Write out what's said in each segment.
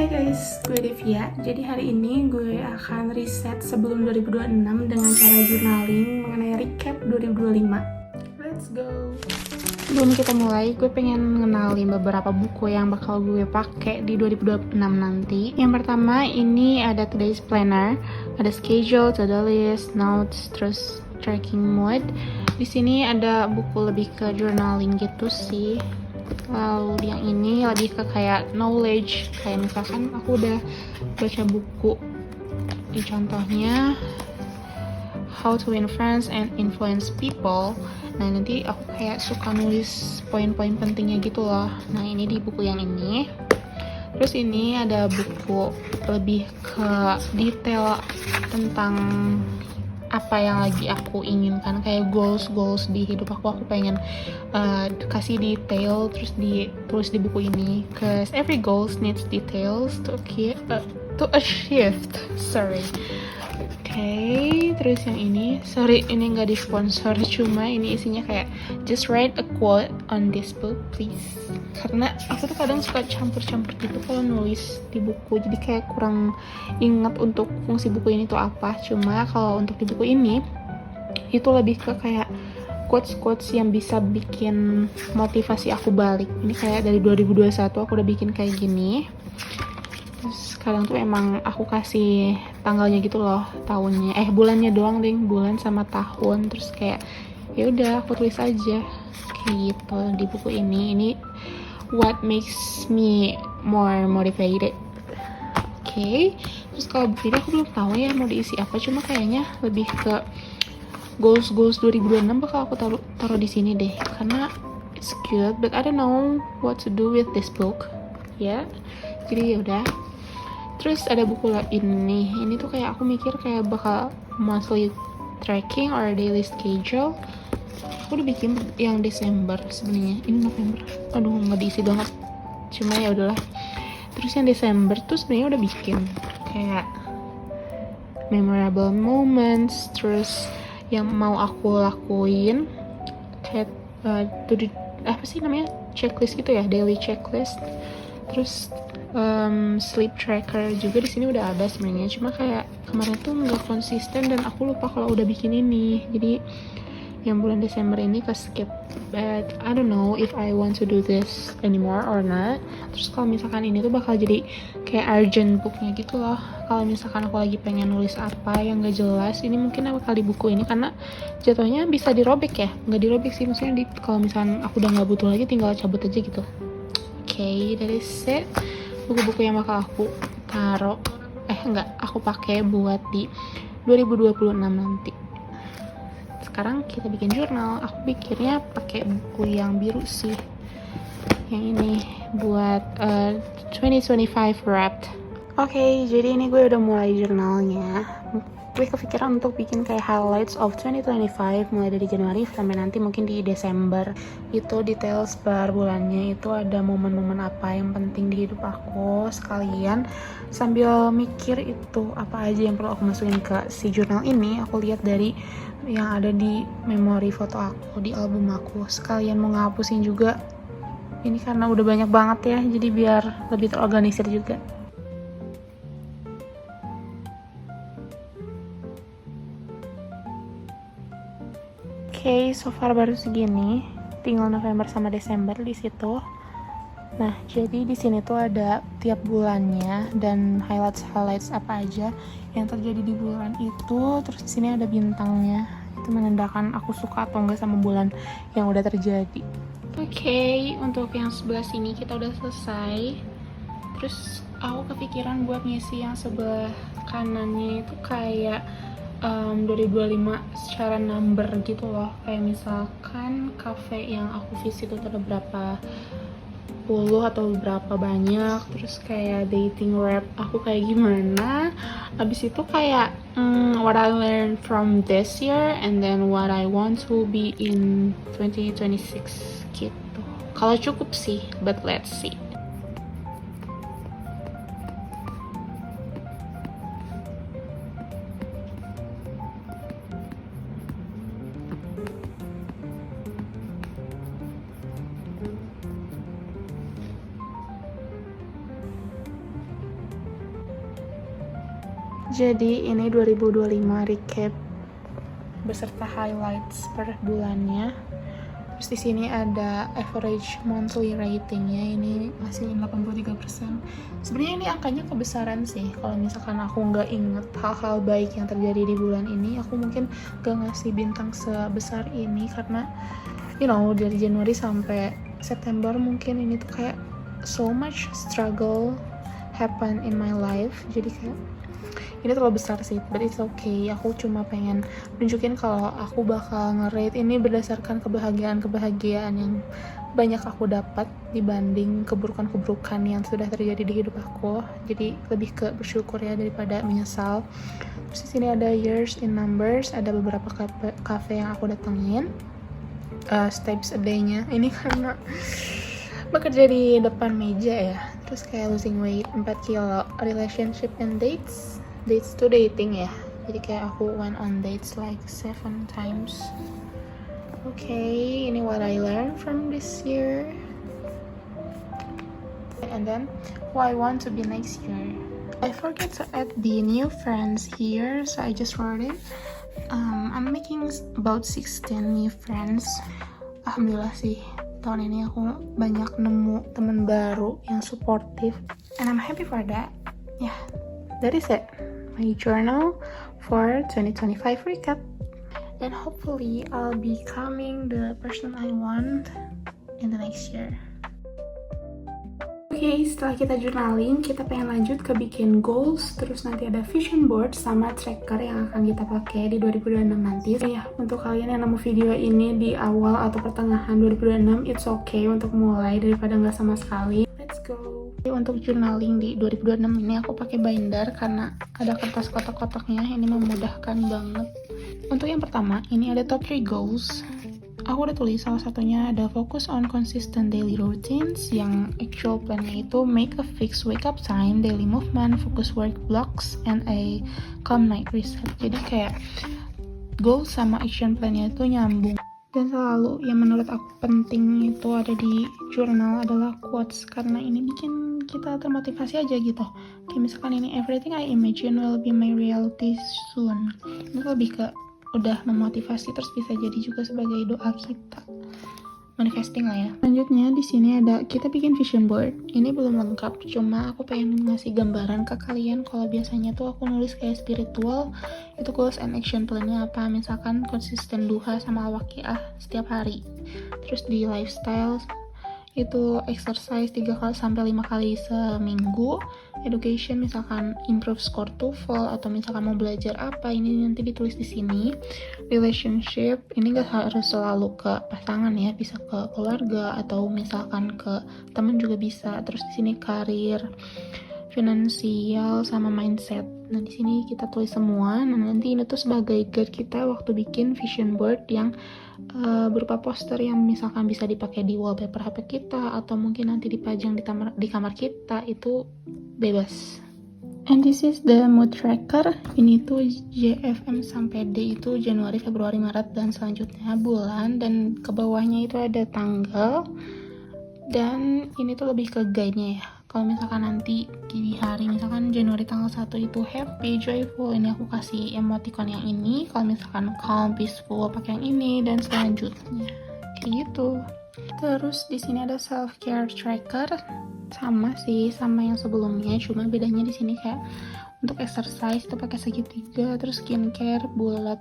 Hai guys, gue Devia. Jadi hari ini gue akan riset sebelum 2026 dengan cara journaling mengenai recap 2025. Let's go. Sebelum kita mulai, gue pengen ngenalin beberapa buku yang bakal gue pakai di 2026 nanti. Yang pertama ini ada today's planner, ada schedule, to-do list, notes, terus tracking mode. Di sini ada buku lebih ke journaling gitu sih. Lalu yang ini lebih ke kayak knowledge, kayak misalkan aku udah baca buku di contohnya How to Win Friends and Influence People. Nah nanti aku kayak suka nulis poin-poin pentingnya gitu loh. Nah ini di buku yang ini. Terus ini ada buku lebih ke detail tentang apa yang lagi aku inginkan, kayak goals di hidup aku pengen kasih detail, terus ditulis di buku ini, cause every goals needs details to achieve. Oke, terus yang ini, ini nggak disponsor, cuma ini isinya kayak just write a quote on this book please, karena aku tuh kadang suka campur-campur gitu kalau nulis di buku, jadi kayak kurang ingat untuk fungsi buku ini tuh apa. Cuma kalau untuk di buku ini itu lebih ke kayak quotes yang bisa bikin motivasi aku balik. Ini kayak dari 2021 aku udah bikin kayak gini. Terus sekarang tuh emang aku kasih tanggalnya gitu loh, tahunnya, bulannya doang deh, bulan sama tahun. Terus kayak ya udah aku tulis aja kayak gitu di buku ini. Ini what makes me more motivated. Oke. Terus kalau buku ini aku belum tahu ya mau diisi apa, cuma kayaknya lebih ke goals 2026 bakal aku taruh di sini deh, karena it's cute but I don't know what to do with this book ya. Jadi ya udah. Terus ada buku ini tuh kayak aku mikir kayak bakal monthly tracking or daily schedule. Aku udah bikin yang Desember sebenarnya, ini November. Aduh nggak diisi banget, cuma ya udahlah. Terus yang Desember tuh sebenarnya udah bikin kayak memorable moments, terus yang mau aku lakuin kayak apa sih namanya, checklist gitu ya, daily checklist. Terus sleep tracker juga di sini udah ada sebenarnya, cuma kayak kemarin tuh nggak konsisten dan aku lupa kalau udah bikin ini, jadi yang bulan Desember ini ke skip. But I don't know if I want to do this anymore or not. Terus kalau misalkan ini tuh bakal jadi kayak urgent booknya gitu loh, kalau misalkan aku lagi pengen nulis apa yang gak jelas, ini mungkin bakal di buku ini, karena jatuhnya bisa dirobek ya, nggak dirobek sih, maksudnya kalau misalkan aku udah nggak butuh lagi tinggal cabut aja gitu. Oke, dari set buku-buku yang bakal aku taruh aku pakai buat di 2026 nanti. Sekarang kita bikin jurnal. Aku pikirnya pakai buku yang biru sih, yang ini buat 2025 wrapped. Oke, jadi ini gue udah mulai jurnalnya. Gue kepikiran untuk bikin kayak highlights of 2025 mulai dari Januari sampai nanti mungkin di Desember. Itu details per bulannya, itu ada momen-momen apa yang penting di hidup aku, sekalian sambil mikir itu apa aja yang perlu aku masukin ke si jurnal ini. Aku lihat dari yang ada di memori foto aku di album aku, sekalian mau ngapusin juga ini karena udah banyak banget ya, jadi biar lebih terorganisir juga. Oke, so far baru segini, tinggal November sama Desember di situ. Nah, jadi di sini tuh ada tiap bulannya dan highlights apa aja yang terjadi di bulan itu. Terus di sini ada bintangnya, itu menandakan aku suka atau enggak sama bulan yang udah terjadi. Oke, untuk yang sebelah sini kita udah selesai. Terus aku kepikiran buat ngisi yang sebelah kanannya itu kayak 2025 secara number gitu loh, kayak misalkan cafe yang aku visit itu ada berapa puluh atau berapa banyak, terus kayak dating rap aku kayak gimana, abis itu kayak what I learned from this year and then what I want to be in 2026 gitu. Kalau cukup sih, but let's see. Jadi ini 2025 recap beserta highlights per bulannya. Terus di sini ada average monthly ratingnya, ini masih 83%. Sebenarnya ini angkanya kebesaran sih. Kalau misalkan aku nggak inget hal-hal baik yang terjadi di bulan ini, aku mungkin gak ngasih bintang sebesar ini karena dari Januari sampai September mungkin ini tuh kayak so much struggle happen in my life. Jadi kayak ini terlalu besar sih, but it's okay. Aku cuma pengen nunjukin kalau aku bakal nge-rate ini berdasarkan kebahagiaan yang banyak aku dapat dibanding keburukan-keburukan yang sudah terjadi di hidup aku. Jadi lebih ke bersyukur ya daripada menyesal. Terus di sini ada years in numbers, ada beberapa cafe yang aku datengin. Steps a day-nya ini karena bekerja di depan meja ya. Terus kayak losing weight 4 kilo, relationship and dates to dating ya, jadi kayak aku went on dates like 7 times. Okay, ini what I learned from this year, and then who I want to be next year. I forget to add the new friends here, so I just wrote it. I'm making about 16 new friends. Alhamdulillah sih, tahun ini aku banyak nemu teman baru yang supportive, and I'm happy for that. Yeah, that is it. My journal for 2025 recap, and hopefully I'll be becoming the person I want in the next year. Oke, setelah kita journaling, kita pengen lanjut ke bikin goals, terus nanti ada vision board sama tracker yang akan kita pakai di 2026 nanti. Ya, untuk kalian yang nemu video ini di awal atau pertengahan 2026, it's okay untuk mulai daripada nggak sama sekali. Let's go. Untuk journaling di 2026 ini aku pakai binder karena ada kertas kotak-kotaknya, ini memudahkan banget. Untuk yang pertama, ini ada top 3 goals. Aku udah tulis salah satunya ada focus on consistent daily routines, yang actual plan-nya itu make a fixed wake up time, daily movement, focus work blocks, and a calm night reset. Jadi kayak goals sama action plan-nya itu nyambung. Dan selalu yang menurut aku penting itu ada di jurnal adalah quotes, karena ini bikin kita termotivasi aja gitu. Kayak misalkan ini, everything I imagine will be my reality soon. Itu lebih ke udah memotivasi, terus bisa jadi juga sebagai doa kita, manifesting lah ya. Selanjutnya di sini ada kita bikin vision board. Ini belum lengkap, cuma aku pengen ngasih gambaran ke kalian. Kalau biasanya tuh aku nulis kayak spiritual, itu goals and action plan-nya apa, misalkan konsisten duha sama al-waqiah setiap hari. Terus di lifestyle itu exercise 3 sampai 5 kali seminggu. Education misalkan improve score TOEFL, atau misalkan mau belajar apa, ini nanti ditulis di sini. Relationship ini gak harus selalu ke pasangan ya, bisa ke keluarga atau misalkan ke teman juga bisa. Terus di sini karir, finansial sama mindset. Nah di sini kita tulis semua. Nah nanti ini tuh sebagai guide kita waktu bikin vision board yang berupa poster yang misalkan bisa dipakai di wallpaper HP kita, atau mungkin nanti dipajang di kamar kita, itu bebas. And this is the mood tracker. Ini tuh JFM sampai D itu Januari, Februari, Maret, dan selanjutnya bulan, dan ke bawahnya itu ada tanggal. Dan ini tuh lebih ke guide-nya ya. Kalau misalkan nanti di hari misalkan Januari tanggal 1 itu happy, joyful, ini aku kasih emoticon yang ini. Kalau misalkan calm, peaceful, pakai yang ini, dan selanjutnya kayak gitu. Terus di sini ada self care tracker, sama sih sama yang sebelumnya, cuma bedanya di sini kayak untuk exercise itu pakai segitiga, terus skincare bulat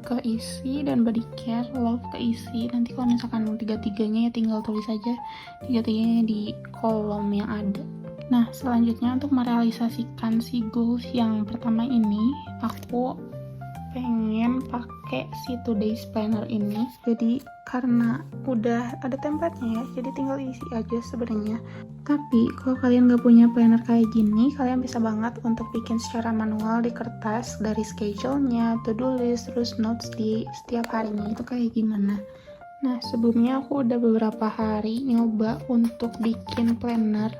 keisi, dan body care love keisi. Nanti kalau misalkan tiga-tiganya ya tinggal tulis aja tiga-tiganya di kolom yang ada. Nah selanjutnya untuk merealisasikan si goals yang pertama ini, aku pengen pakai si today's planner ini. Jadi karena udah ada template-nya ya, jadi tinggal isi aja sebenarnya. Tapi kalau kalian gak punya planner kayak gini, kalian bisa banget untuk bikin secara manual di kertas dari schedule-nya, to-do list, terus notes di setiap harinya itu kayak gimana. Nah sebelumnya aku udah beberapa hari nyoba untuk bikin planner.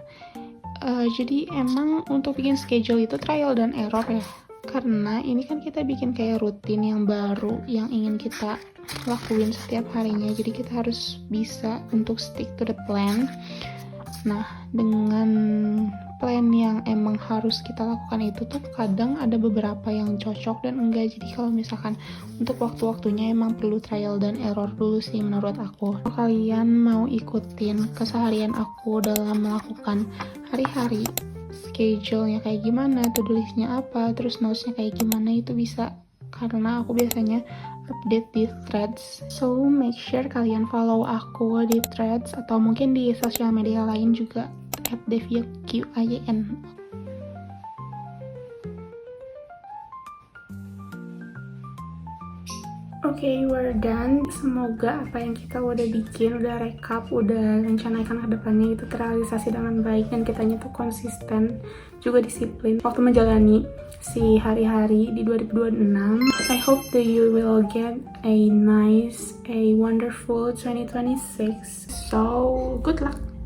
Jadi emang untuk bikin schedule itu trial dan error ya, karena ini kan kita bikin kayak rutin yang baru yang ingin kita lakuin setiap harinya, jadi kita harus bisa untuk stick to the plan. Nah, dengan plan yang emang harus kita lakukan itu tuh kadang ada beberapa yang cocok dan enggak. Jadi kalau misalkan untuk waktu-waktunya emang perlu trial dan error dulu sih menurut aku. Kalau kalian mau ikutin keseharian aku dalam melakukan hari-hari, schedule-nya kayak gimana, to-do list-nya apa, terus notes-nya kayak gimana, itu bisa, karena aku biasanya update di threads. So make sure kalian follow aku di threads atau mungkin di sosial media lain juga @deviaqin. Oke, we're done. Semoga apa yang kita udah bikin, udah recap, udah rencanakan ke depannya itu terrealisasi dengan baik dan kitanya tuh konsisten, juga disiplin waktu menjalani si hari-hari di 2026. I hope that you will get a nice, a wonderful 2026. So, good luck!